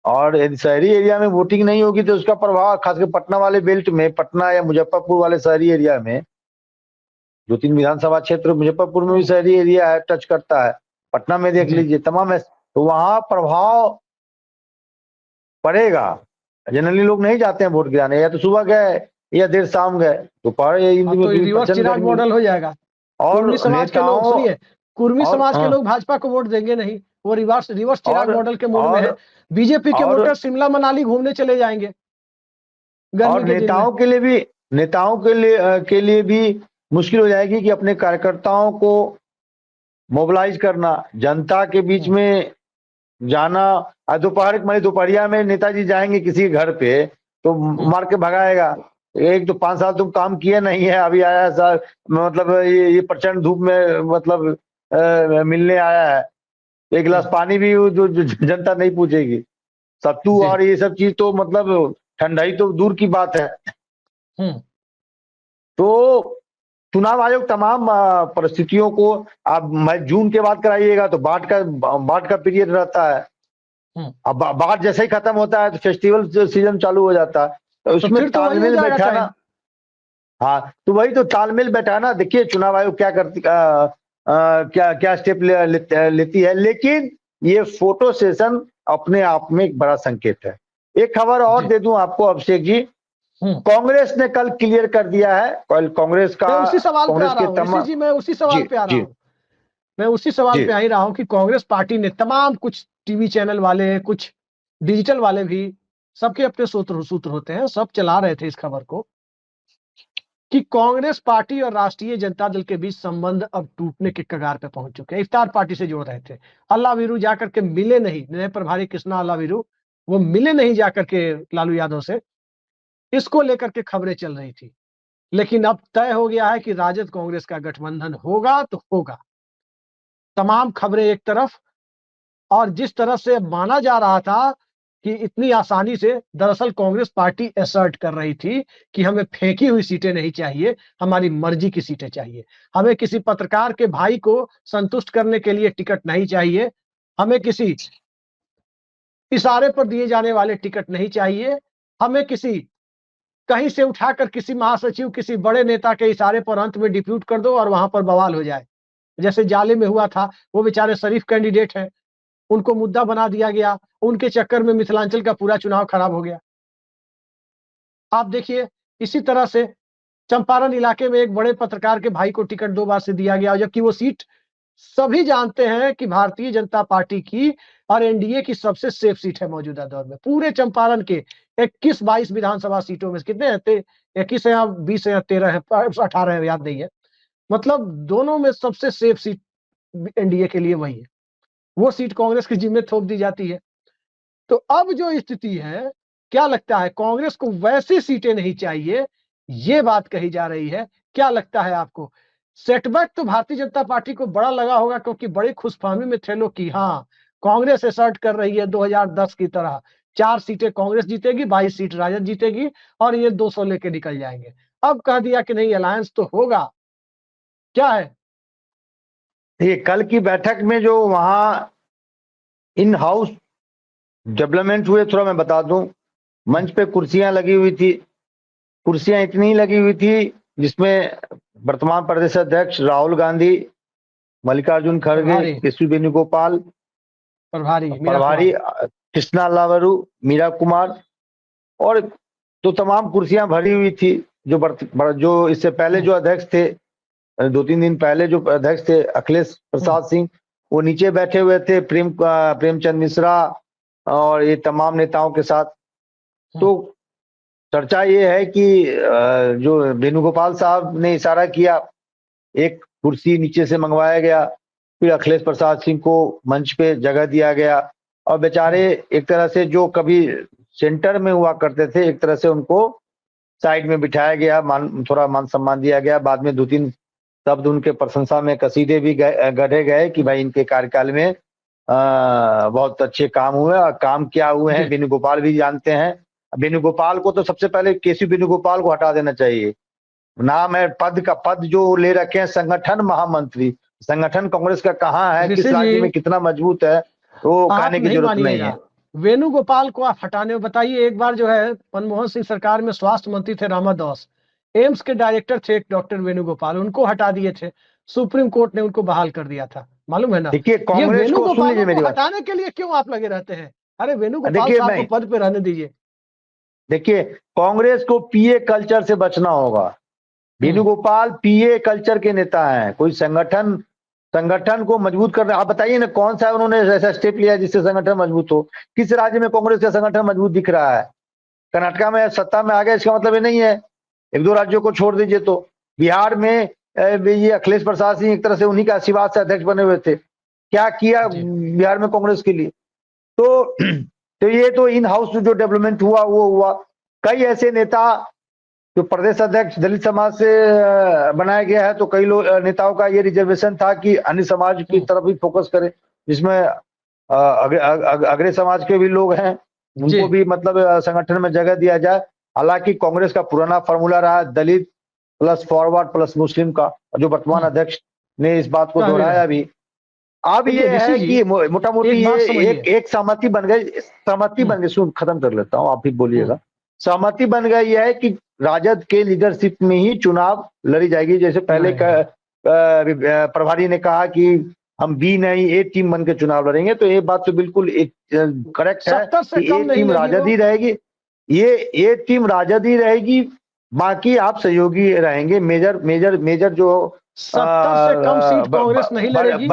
और यदि शहरी एरिया में वोटिंग नहीं होगी तो उसका प्रभाव खासकर पटना वाले बेल्ट में, पटना या मुजफ्फरपुर वाले शहरी एरिया में, 2-3 विधानसभा क्षेत्र मुजफ्फरपुर में भी शहरी एरिया है, टच करता है, पटना में देख लीजिए तमाम है, तो वहां प्रभाव पड़ेगा। जनरली लोग नहीं जाते हैं वोट गिराने, या तो सुबह गए या देर शाम गए, दोपहर या इन हाँ, दिनों तो की रिवर्स प्रचंड चिराग गर्मी। मॉडल हो जाएगा। और कुर्मी समाज के लोग, नेताओं सुनिए, कुर्मी और समाज के लोग भाजपा को वोट देंगे नहीं, वो रिवर्स रिवर्स चिराग और मॉडल के मूड में और है। बीजेपी के और वोटर शिमला मनाली घूमने चले जाएंगे गर्मी और के दिन में। नेताओं के लिए भी मुश्किल हो जाएगी कि अपने कार्यकर्ताओं को मोबिलाइज करना, जनता के बीच में जाना। दोपहरिया में नेताजी जाएंगे किसी के घर पे तो मार के भगाएगा। एक तो 5 साल तुम काम किए नहीं है, अभी आया है सर, मतलब ये प्रचंड धूप में मतलब मिलने आया है, एक गिलास पानी भी जो जनता नहीं पूछेगी। सत्तू और ये सब चीज तो मतलब ठंडाई तो दूर की बात है। तो चुनाव आयोग तमाम परिस्थितियों को, आप जून के बाद कराइएगा तो बाढ़ का पीरियड रहता है। अब बाढ़ जैसे ही खत्म होता है तो फेस्टिवल सीजन चालू हो जाता है, तो उसमें फिर तो वही हो तालमेल जाएगा बैठाना। टाइम। हाँ, तो वही तो तालमेल बैठाना। देखिए चुनाव आयोग क्या करती क्या क्या स्टेप लेती है, लेकिन ये फोटो सेशन अपने आप में एक बड़ा संकेत है। एक खबर और दे दूं आपको अभिषेक जी, कांग्रेस ने कल क्लियर कर दिया है, कल कांग्रेस का, मैं उसी सवाल पे आ कांग्रेस रहा के हूँ ऋषि तमाम, जी, मैं उसी सवाल जी पे आ रहा जी हूँ। मैं उसी सवाल जी पे आ ही रहा हूँ कि कांग्रेस पार्टी ने तमाम, कुछ टीवी चैनल वाले, कुछ डिजिटल वाले भी, सबके अपने सूत्र सूत्र होते हैं, सब चला रहे थे इस खबर को कि कांग्रेस पार्टी और राष्ट्रीय जनता दल के बीच संबंध अब टूटने के कगार पे पहुंच चुके हैं। इफ्तार पार्टी से जोड़ रहे थे, अल्लाह वीरू जाकर के मिले नहीं, नए प्रभारी कृष्णा अल्लाह वीरू वो मिले नहीं जाकर के लालू यादव से, इसको लेकर के खबरें चल रही थी। लेकिन अब तय हो गया है कि राजद कांग्रेस का गठबंधन होगा तो होगा। तमाम खबरें एक तरफ, और जिस तरह से माना जा रहा था कि इतनी आसानी से, दरअसल कांग्रेस पार्टी असर्ट कर रही थी कि हमें फेंकी हुई सीटें नहीं चाहिए, हमारी मर्जी की सीटें चाहिए। हमें किसी पत्रकार के भाई को संतुष्ट करने के लिए टिकट नहीं चाहिए, हमें किसी इशारे पर दिए जाने वाले टिकट नहीं चाहिए, हमें किसी कहीं से उठाकर किसी महासचिव, किसी बड़े नेता के इशारे पर अंत में डिप्यूट कर दो और वहां पर बवाल हो जाए। जैसे जाले में हुआ था, वो बेचारे शरीफ कैंडिडेट हैं, उनको मुद्दा बना दिया गया, उनके चक्कर में मिथिलांचल का पूरा चुनाव खराब हो गया। आप देखिए, इसी तरह से चंपारण इलाके में एक बड़े पत्रकार के भाई को टिकट 2 बार से दिया गया, जबकि वो सीट सभी जानते हैं कि भारतीय जनता पार्टी की और एनडीए की सबसे सेफ सीट है मौजूदा दौर में। पूरे चंपारण के 21-22 विधानसभा सीटों में कितने हैं, 21 है या 20 है या 13 है, 18 है, याद नहीं है। मतलब दोनों में सबसे सेफ सीट एनडीए के लिए वही है, वो सीट कांग्रेस के जिम्मे थोप दी जाती है। तो अब जो स्थिति है, क्या लगता है, कांग्रेस को वैसी सीटें नहीं चाहिए, ये बात कही जा रही है। क्या लगता है आपको? सेटबैक तो भारतीय जनता पार्टी को बड़ा लगा होगा, क्योंकि बड़ी खुशफहमी में थे लोग कि हाँ, कांग्रेस असर्ट कर रही है 2010 की तरह, 4 सीटें कांग्रेस जीतेगी, 22 सीट राजद जीतेगी और ये 200 लेके निकल जाएंगे। अब कह दिया कि नहीं अलायंस तो होगा, क्या है? ये कल की बैठक में जो वहां इन हाउस डेवलपमेंट हुए, थोड़ा मैं बता दूं। मंच पे कुर्सियां लगी हुई थी, कुर्सियां इतनी लगी हुई थी जिसमें वर्तमान प्रदेश अध्यक्ष राहुल गांधी, मल्लिकार्जुन खड़गे, प्रभारी केशव वेणुगोपाल, प्रभारी मीरा प्रभारी कुमार। कृष्णा लावरू, मीरा कुमार, और तो तमाम कुर्सियां भरी हुई थी। जो इससे पहले जो अध्यक्ष थे, 2-3 दिन पहले जो अध्यक्ष थे अखिलेश प्रसाद सिंह, वो नीचे बैठे हुए थे प्रेमचंद मिश्रा और ये तमाम नेताओं के साथ। तो चर्चा ये है कि जो वेणुगोपाल साहब ने इशारा किया, एक कुर्सी नीचे से मंगवाया गया, फिर अखिलेश प्रसाद सिंह को मंच पे जगह दिया गया, और बेचारे एक तरह से जो कभी सेंटर में हुआ करते थे, एक तरह से उनको साइड में बिठाया गया, थोड़ा मान सम्मान दिया गया। बाद में 2-3 शब्द उनके प्रशंसा में कसीदे भी गढ़े गए कि भाई इनके कार्यकाल में बहुत अच्छे काम हुए, और काम क्या हुए हैं वेणुगोपाल भी जानते हैं। वेणुगोपाल को तो सबसे पहले केसी वेणुगोपाल को हटा देना चाहिए। नाम है पद का, पद जो ले रखे हैं संगठन महामंत्री। संगठन कांग्रेस का कहाँ है, किस राज्य में कितना मजबूत है, वो कहने की जरूरत नहीं है। वेणुगोपाल को आप हटाने में बताइए, एक बार जो है मनमोहन सिंह सरकार में स्वास्थ्य मंत्री थे रामादास, एम्स के डायरेक्टर थे डॉक्टर वेणुगोपाल, उनको हटा दिए थे, सुप्रीम कोर्ट ने उनको बहाल कर दिया था, मालूम है ना? देखिए ये कांग्रेस को, सुन लीजिए वेणुगोपाल मेरी को बात, हटाने के लिए क्यों आप लगे रहते हैं? अरे वेणुगोपाल देखिए साहब को पद पे रहने दीजिए। देखिए कांग्रेस को पीए कल्चर से बचना होगा। वेणुगोपाल पीए कल्चर के नेता हैं, कोई संगठन को मजबूत कर रहे हैं। आप बताइए ना कौन सा उन्होंने ऐसा स्टेप लिया है जिससे संगठन मजबूत हो? किस राज्य में कांग्रेस का संगठन मजबूत दिख रहा है? कर्नाटका में सत्ता में आ गया इसका मतलब ये नहीं है। 1-2 राज्यों को छोड़ दीजिए तो बिहार में ये अखिलेश प्रसाद सिंह एक तरह से उन्हीं का आशीर्वाद से अध्यक्ष बने हुए थे। क्या किया बिहार में कांग्रेस के लिए? तो ये तो इन हाउस जो डेवलपमेंट हुआ वो हुआ। कई ऐसे नेता जो प्रदेश अध्यक्ष दलित समाज से बनाया गया है, तो कई लोग नेताओं का ये रिजर्वेशन था कि अन्य समाज की तरफ भी फोकस करें, जिसमें अग्रे समाज के भी लोग हैं, उनको भी मतलब संगठन में जगह दिया जाए। हालांकि कांग्रेस का पुराना फॉर्मूला रहा दलित प्लस फॉरवर्ड प्लस मुस्लिम का, जो वर्तमान अध्यक्ष ने इस बात को दोहराया भी। अब ये है कि मोटा मोटी ये एक सहमति बन गई, सुन खत्म कर लेता हूँ, आप भी बोलिएगा। सहमति बन गई है कि राजद के लीडरशिप में ही चुनाव लड़ी जाएगी। जैसे पहले प्रभारी ने कहा कि हम बी नहीं ए टीम बन के चुनाव लड़ेंगे, तो ये बात तो बिल्कुल करेक्ट है कि ए टीम राजद ही रहेगी, ये टीम राजद ही रहेगी, बाकी आप सहयोगी रहेंगे। मेजर जो 70 से कम सीट कांग्रेस नहीं लड़ेगी,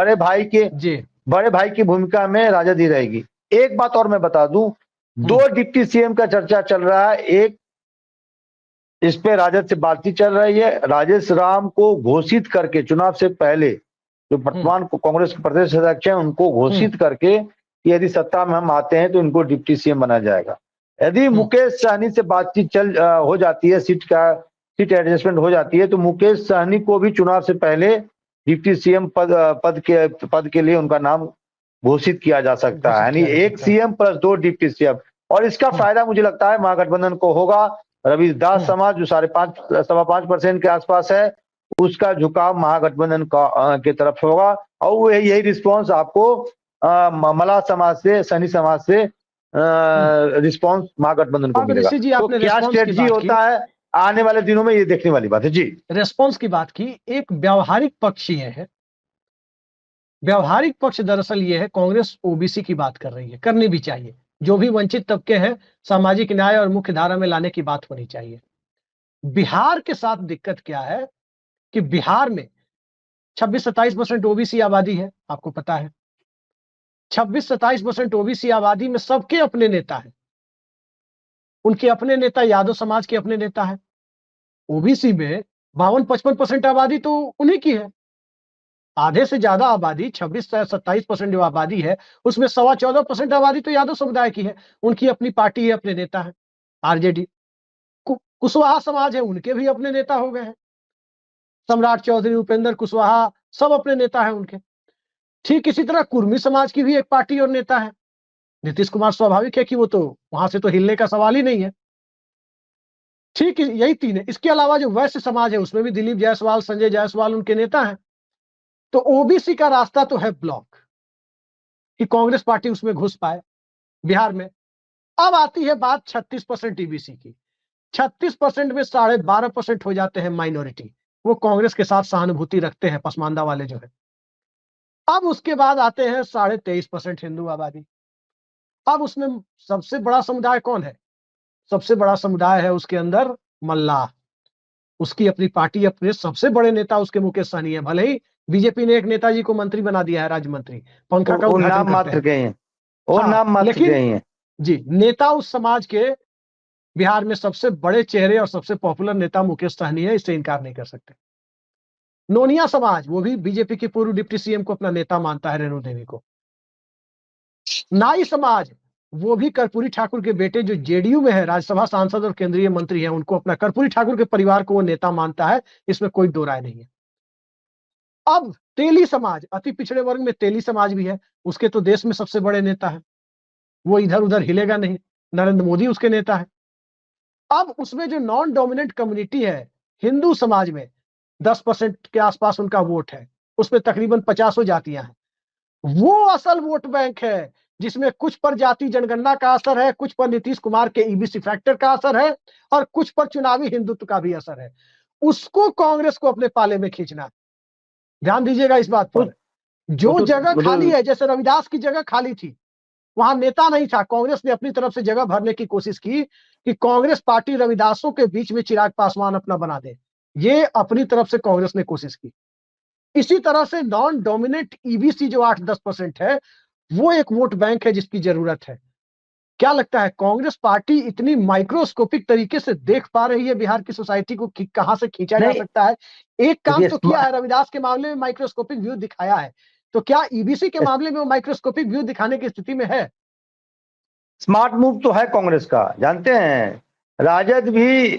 बड़े भाई की भूमिका में राजद ही रहेगी। एक बात और मैं बता दूं, 2 डिप्टी सीएम का चर्चा चल रहा है। एक इस पे राजद से बातचीत चल रही है, राजेश राम को घोषित करके चुनाव से पहले, जो वर्तमान कांग्रेस के प्रदेश अध्यक्ष हैं, उनको घोषित करके कि यदि सत्ता में हम आते हैं तो इनको डिप्टी सीएम बना जाएगा। यदि मुकेश सहनी से बातचीत हो जाती है, सीट एडजस्टमेंट हो जाती है, तो मुकेश सहनी को भी चुनाव से पहले डिप्टी सीएम पद के लिए उनका नाम घोषित किया जा सकता है, यानी 1 सीएम प्लस 2 डिप्टी सीएम। और इसका फायदा मुझे लगता है महागठबंधन को होगा। रविदास समाज जो 5.5% के आसपास है, उसका झुकाव महागठबंधन के तरफ होगा, और वो यही रिस्पॉन्स आपको मल्लाह समाज से, सैनी समाज से रिस्पॉन्स महागठबंधन को मिलेगा। तो क्या स्ट्रेटजी होता है आने वाले दिनों में, ये देखने वाली बात है। जी, रिस्पॉन्स की बात की, एक व्यावहारिक पक्ष ये है, व्यावहारिक पक्ष दरअसल ये है, कांग्रेस ओबीसी की बात कर रही है, करनी भी चाहिए। जो भी वंचित तबके हैं, सामाजिक न्याय और मुख्य धारा में लाने की बात होनी चाहिए। बिहार के साथ दिक्कत क्या है कि बिहार में 26-27% ओबीसी आबादी है, आपको पता है। 26-27% ओबीसी आबादी में सबके अपने नेता हैं, उनके अपने नेता यादव समाज के अपने नेता हैं। ओबीसी में 52-55% आबादी तो उन्हीं की है। आधे से ज्यादा आबादी, 26 से 27% जो आबादी है, उसमें 14.25% आबादी तो यादव समुदाय की है, उनकी अपनी पार्टी है, अपने नेता है आरजेडी। कुशवाहा समाज है, उनके भी अपने नेता हो गए हैं, सम्राट चौधरी, उपेंद्र कुशवाहा, सब अपने नेता हैं उनके। ठीक इसी तरह कुर्मी समाज की भी एक पार्टी और नेता है नीतीश कुमार। स्वाभाविक है कि वो तो वहां से तो हिलने का सवाल ही नहीं है। ठीक है, यही तीन है। इसके अलावा जो वैश्य समाज है उसमें भी दिलीप जायसवाल, संजय जायसवाल उनके नेता हैं। तो ओबीसी का रास्ता तो है ब्लॉक, कि कांग्रेस पार्टी उसमें घुस पाए बिहार में। अब आती है बात 36% ईबीसी की। 36% में 12.5% हो जाते हैं माइनॉरिटी, वो कांग्रेस के साथ सहानुभूति रखते हैं, पसमानदा वाले जो है। अब उसके बाद आते हैं 23.5% हिंदू आबादी। अब उसमें सबसे बड़ा समुदाय कौन है? सबसे बड़ा समुदाय है उसके अंदर मल्लाह। उसकी अपनी पार्टी, अपने सबसे बड़े नेता उसके मुकेश सहनी है। भले ही बीजेपी ने एक नेताजी को मंत्री बना दिया है, राज्य मंत्री, पंखा का वो उद्घाटन नाम करते मात्र हैं। के हैं, वो हाँ, नाम मात्र के लेकिन ही हैं। जी, नेता उस समाज के बिहार में सबसे बड़े चेहरे और सबसे पॉपुलर नेता मुकेश सहनी है, इससे इनकार नहीं कर सकते। नोनिया समाज, वो भी बीजेपी के पूर्व डिप्टी सीएम को अपना नेता मानता है, रेणु देवी को। नाई समाज, वो भी कर्पूरी ठाकुर के बेटे जो जेडीयू में है, राज्यसभा सांसद और केंद्रीय मंत्री हैं, उनको अपना, कर्पूरी ठाकुर के परिवार को वो नेता मानता है, इसमें कोई दो राय नहीं है। अब तेली समाज, अति पिछड़े वर्ग में तेली समाज भी है, उसके तो देश में सबसे बड़े नेता है, वो इधर उधर हिलेगा नहीं, नरेंद्र मोदी उसके नेता है। अब उसमें जो नॉन डोमिनेंट कम्युनिटी है हिंदू समाज में, 10% के आसपास उनका वोट है, उसमें तकरीबन 50 जातियां हैं। वो असल वोट बैंक है, जिसमें कुछ पर जाति जनगणना का असर है, कुछ पर नीतीश कुमार के ईबीसी फैक्टर का असर है, और कुछ पर चुनावी हिंदुत्व का भी असर है। उसको कांग्रेस को अपने पाले में खींचना है। ध्यान दीजिएगा इस बात वो पर। जो जगह वो खाली है, जैसे रविदास की जगह खाली थी, वहां नेता नहीं था, कांग्रेस ने अपनी तरफ से जगह भरने की कोशिश की कि कांग्रेस पार्टी रविदासों के बीच में चिराग पासवान अपना बना दे। ये अपनी तरफ से कांग्रेस ने कोशिश की। इसी तरह से नॉन डोमिनेंट ईबीसी जो 8-10% है, वो एक वोट बैंक है जिसकी जरूरत है। क्या लगता है, कांग्रेस पार्टी इतनी माइक्रोस्कोपिक तरीके से देख पा रही है बिहार की सोसाइटी को कि कहां से खींचा जा नहीं, सकता है? एक काम देखिए तो किया है, रविदास के मामले में माइक्रोस्कोपिक व्यू दिखाया है, तो क्या ईबीसी के मामले में वो माइक्रोस्कोपिक व्यू दिखाने की स्थिति में है? स्मार्ट मूव तो है कांग्रेस का, जानते हैं। राजद भी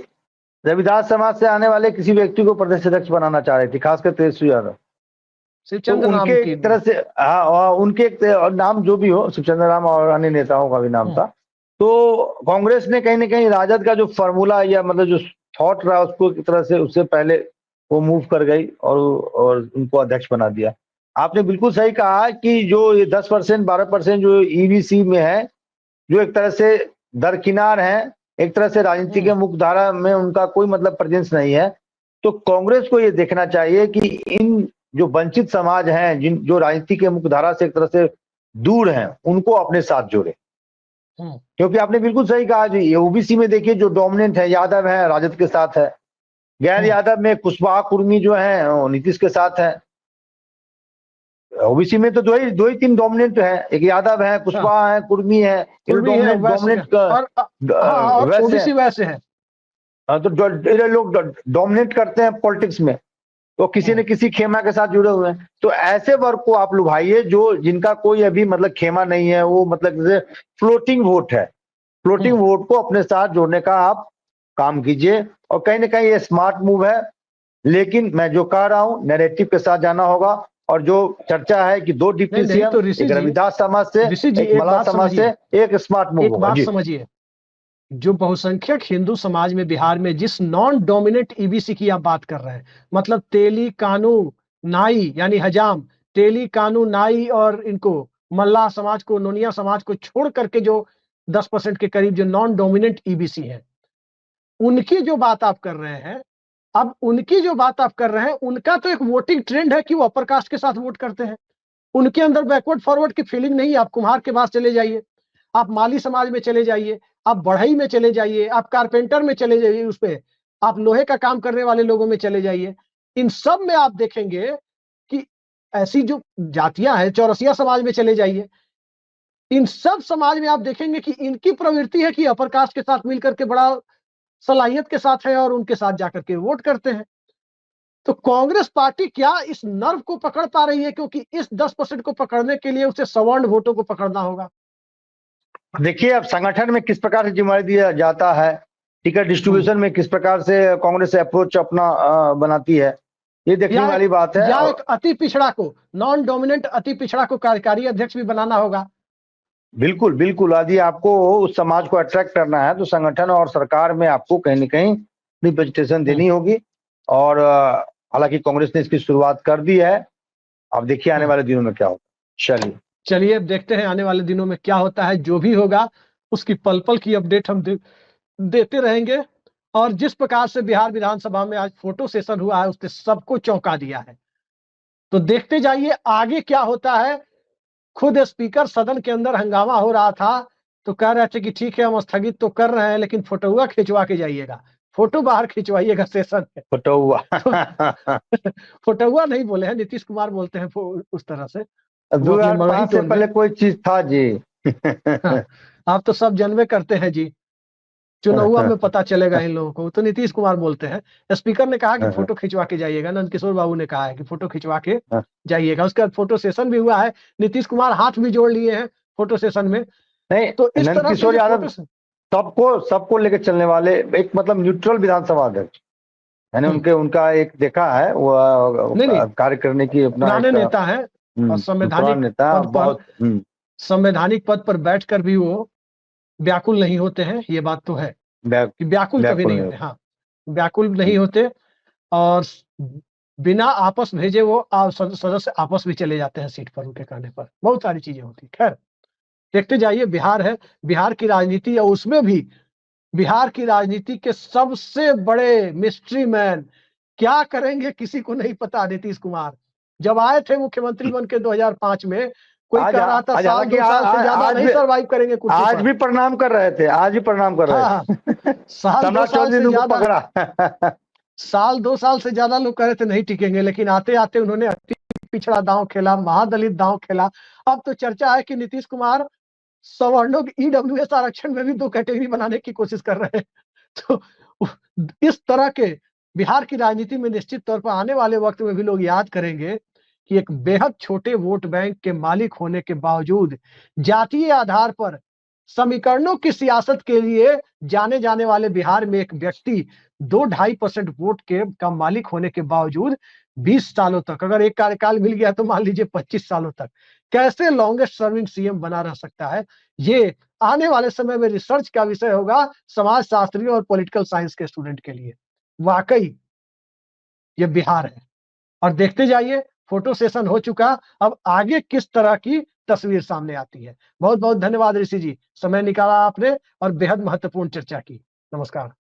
रविदास समाज से आने वाले किसी व्यक्ति को प्रदेश अध्यक्ष बनाना चाह रही थी, खासकर तेजस्वी यादव। तो शिवचंद्र उनके नाम की। एक तरह से, हाँ, और उनके एक और नाम जो भी हो, शिवचंद्र राम और अन्य नेताओं का भी नाम था। तो कांग्रेस ने कहीं ना कहीं राजद का जो फॉर्मूला या मतलब जो थॉट रहा उसको एक तरह से उससे पहले वो मूव कर गई और उनको अध्यक्ष बना दिया। आपने बिल्कुल सही कहा कि जो ये 10% 12% जो ईबीसी में है, जो एक तरह से दरकिनार है, एक तरह से राजनीति के मुख्य धारा में उनका कोई मतलब प्रेजेंस नहीं है। तो कांग्रेस को ये देखना चाहिए कि इन जो वंचित समाज हैं, जिन जो राजनीति के मुख्य धारा से एक तरह से दूर हैं, उनको अपने साथ जोड़े। क्योंकि आपने बिल्कुल सही कहा जी, ओबीसी में देखिए जो डोमिनेंट है यादव है, राजद के साथ है। गैर यादव में कुशवाहा कुर्मी जो है नीतीश के साथ है। ओबीसी में तो दो ही तीन डोमिनेंट है, एक यादव है, कुशवाहा है, कुर्मी है, ये डोमिनेंट और वैसे ओबीसी वैसे है। तो ये लोग डोमिनेट करते हैं पॉलिटिक्स में, तो किसी न किसी खेमा के साथ जुड़े हुए हैं। तो ऐसे वर्ग को आप लुभाइए जो जिनका कोई अभी मतलब खेमा नहीं है, वो मतलब जैसे फ्लोटिंग वोट है, फ्लोटिंग वोट को अपने साथ जोड़ने का आप काम कीजिए। और कहीं ना कहीं ये स्मार्ट मूव है, लेकिन मैं जो कह रहा हूं नैरेटिव के साथ जाना होगा। और जो चर्चा है कि 2 डिप्टी सीएम, तो एक रविदास समाज से, एक मल्लाह समाज से, एक स्मार्ट मूव एक होगा बात जी। समझिए, जो बहुसंख्यक हिंदू समाज में बिहार में जिस नॉन डोमिनेंट ईबीसी की आप बात कर रहे हैं, मतलब तेली, कानू, नाई यानी हजाम, तेली, कानू, नाई और इनको मल्लाह समाज को, नोनिया समाज को छोड़ करके जो 10% के करीब जो नॉन डोमिनेंट ईबीसी है, उनकी जो बात आप कर रहे हैं, अब उनकी जो बात आप कर रहे हैं, उनका तो एक वोटिंग ट्रेंड है कि वो अपर कास्ट के साथ वोट करते हैं। उनके अंदर बैकवर्ड फॉरवर्ड की फीलिंग नहीं है। आप कुम्हार के पास चले जाइए, आप माली समाज में चले जाइए, आप बढ़ई में चले जाइए, आप कारपेंटर में चले जाइए, उस पे आप लोहे का काम करने वाले लोगों में चले जाइए, इन सब में आप देखेंगे कि ऐसी जो जातियां हैं, चौरसिया समाज में चले जाइए, इन सब समाज में आप देखेंगे कि इनकी प्रवृत्ति है कि अपर कास्ट के साथ मिलकर के बड़ा सलाहियत के साथ है और उनके साथ जाकर के वोट करते हैं। तो कांग्रेस पार्टी क्या इस नर्व को पकड़ पा रही है? क्योंकि इस 10% को पकड़ने के लिए उसे सवर्ण वोटों को पकड़ना होगा। देखिए अब संगठन में किस प्रकार से जिम्मेदारी दिया जाता है, टिकट डिस्ट्रीब्यूशन में किस प्रकार से कांग्रेस अप्रोच अपना बनाती है, ये देखने वाली बात है। या एक अति पिछड़ा को, नॉन डोमिनेंट अति पिछड़ा को कार्यकारी अध्यक्ष भी बनाना होगा। बिल्कुल बिल्कुल, यदि आपको उस समाज को अट्रैक्ट करना है तो संगठन और सरकार में आपको कहीं न कहीं रिप्रेजेंटेशन देनी होगी। और हालांकि कांग्रेस ने इसकी शुरुआत कर दी है। अब देखिए आने वाले दिनों में क्या होगा। चलिए चलिए अब देखते हैं आने वाले दिनों में क्या होता है। जो भी होगा उसकी पल पल की अपडेट हम देते रहेंगे। और जिस प्रकार से बिहार विधानसभा में आज फोटो सेशन हुआ है उसने सबको चौंका दिया है। तो देखते जाइए आगे क्या होता है। खुद स्पीकर सदन के अंदर हंगामा हो रहा था तो कह रहे थे कि ठीक है हम स्थगित तो कर रहे हैं लेकिन फोटोआ खिंचवा के जाइएगा, फोटो बाहर खिंचवाइएगा सेशन में। फटुआ। तो फोटोआ नहीं बोले हैं, नीतीश कुमार बोलते हैं उस तरह से, वो अपने मगही 2005 से टोन में। पहले कोई चीज था जी। हाँ, आप तो सब जनवे करते हैं जी, चुनाव में पता चलेगा इन लोगों को। तो नीतीश कुमार बोलते हैं स्पीकर ने कहा कि फोटो खिंचवा के जाइएगा, नंदकिशोर बाबू ने कहा है कि फोटो खिंचवा के जाइएगा। उसके बाद फोटो सेशन भी हुआ है, नीतीश कुमार हाथ भी जोड़ लिए हैं फोटो सेशन में। नहीं, तो इस तरह से नंदकिशोर यादव सबको लेकर चलने वाले एक मतलब न्यूट्रल विधानसभा अध्यक्ष, यानी उनका एक देखा है वो कार्य करने की अपना पुराने नेता है और संवैधानिक नेता पद पर, संवैधानिक पद पर बैठकर भी वो व्याकुल नहीं होते हैं। ये बात तो है कि व्याकुल कभी नहीं होते। हाँ, व्याकुल नहीं होते और बिना आपस भेजे वो सदस्य आपस भी चले जाते हैं सीट पर, उनके कहने पर। बहुत सारी चीजें होती। खैर देखते जाइए, बिहार है, बिहार की राजनीति और उसमें भी बिहार की राजनीति के सबसे बड़े मिस्ट्री मैन क्या करेंगे किसी को नहीं पता। नीतीश कुमार जब आए थे मुख्यमंत्री बन के 2005 में, कोई कह रहा था साल 2 साल से ज्यादा नहीं सरवाइव करेंगे कुर्सी पर। आज भी प्रणाम कर रहे थे, आज भी प्रणाम कर रहे थे। साल 2 साल से ज्यादा, साल 2 साल से ज्यादा लोग कह रहे थे नहीं टिकेंगे, लेकिन आते आते उन्होंने अति पिछड़ा दांव खेला, महादलित दांव खेला। अब तो चर्चा है कि नीतीश कुमार सवर्णों की ईडब्ल्यूएस आरक्षण में भी 2 कैटेगरी बनाने की कोशिश कर रहे हैं। तो इस तरह के बिहार की राजनीति में निश्चित तौर पर आने वाले वक्त में भी लोग याद करेंगे कि एक बेहद छोटे वोट बैंक के मालिक होने के बावजूद जातीय आधार पर समीकरणों की सियासत के लिए जाने जाने वाले बिहार में एक व्यक्ति 2-2.5% वोट के का मालिक होने के बावजूद 20 सालों तक, अगर एक कार्यकाल मिल गया तो मान लीजिए 25 सालों तक कैसे लॉन्गेस्ट सर्विंग सीएम बना रह सकता है, ये आने वाले समय में रिसर्च का विषय होगा समाजशास्त्रियों और पॉलिटिकल साइंस के स्टूडेंट के लिए। वाकई ये बिहार है। और देखते जाइए फोटो सेशन हो चुका, अब आगे किस तरह की तस्वीर सामने आती है। बहुत बहुत धन्यवाद ऋषि जी, समय निकाला आपने और बेहद महत्वपूर्ण चर्चा की। नमस्कार।